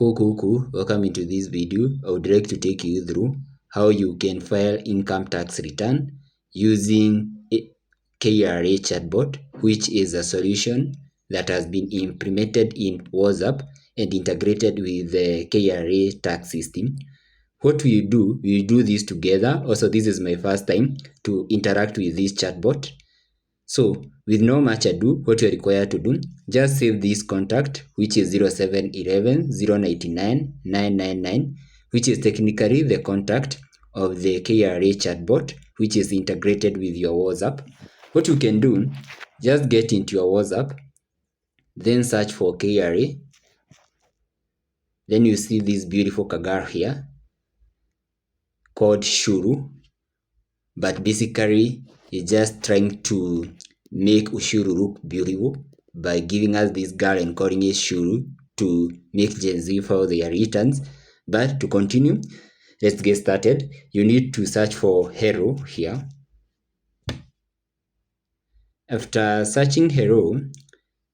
Cool. Welcome into this video. I would like to take you through how you can file income tax return using KRA chatbot, which is a solution that has been implemented in WhatsApp and integrated with the KRA tax system. What we do this together. Also, this is my first time to interact with this chatbot. So with no much ado, what you're required to do, just save this contact, which is 0711 099 999, which is technically the contact of the KRA chatbot, which is integrated with your WhatsApp. What you can do, just get into your WhatsApp, then search for KRA. Then you see this beautiful kagar here called Shuru, but basically it's just trying to make Ushuru look beautiful by giving us this girl and calling it Shuru to make Gen Z file their returns. But to continue, let's get started. You need to search for Hello here. After searching Hello,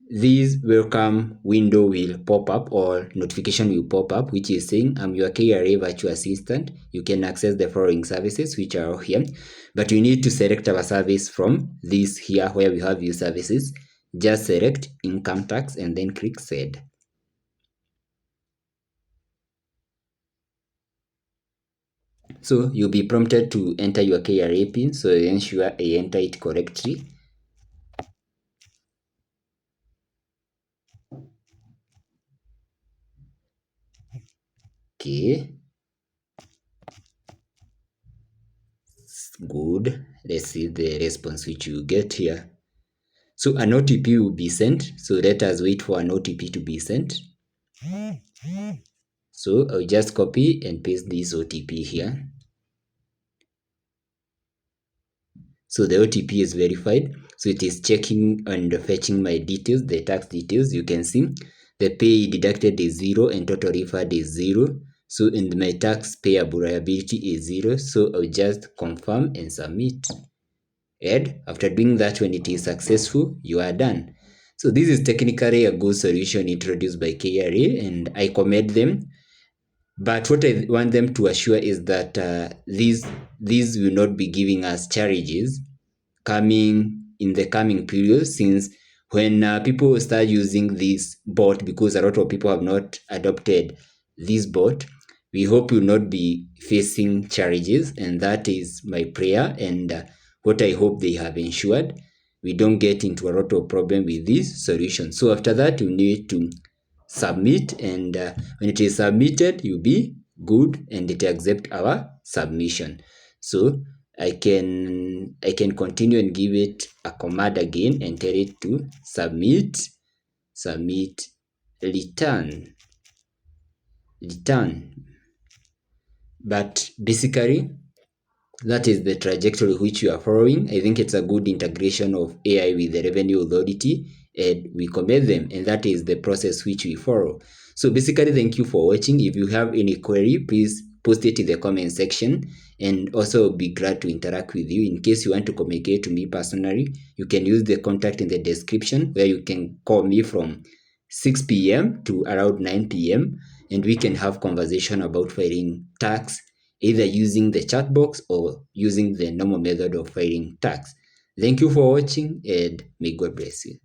this welcome window will pop up, or notification will pop up, which is saying, I'm your KRA virtual assistant. You can access the following services, which are here, but you need to select our service from this here where we have view services. Just select income tax and then click send. So you'll be prompted to enter your KRA pin, so ensure I enter it correctly. Okay, good. Let's see the response which you get here. So an OTP will be sent. So let us wait for an OTP to be sent. So I'll just copy and paste this OTP here. So the OTP is verified. So it is checking and fetching my details, the tax details. You can see the pay deducted is 0 and total refund is 0. So and my tax payable liability is 0. So I'll just confirm and submit. And after doing that, when it is successful, you are done. So this is technically a good solution introduced by KRA, and I commend them. But what I want them to assure is that these will not be giving us charges coming in the coming period, since when people start using this bot, because a lot of people have not adopted this bot, we hope will not be facing charges, and that is my prayer and what I hope they have ensured we don't get into a lot of problem with this solution. So after that, you need to submit, and when it is submitted, you'll be good and it accept our submission. So I can continue and give it a command again and tell it to submit return. But basically that is the trajectory which you are following. I think it's a good integration of AI with the Revenue Authority, and we commend them, and that is the process which we follow. So basically, thank you for watching. If you have any query, please post it in the comment section, and also be glad to interact with you. In case you want to communicate to me personally, you can use the contact in the description, where you can call me from 6 p.m. to around 9 p.m. and we can have conversation about filing tax, either using the chat box or using the normal method of filing tax. Thank you for watching, and may God bless you.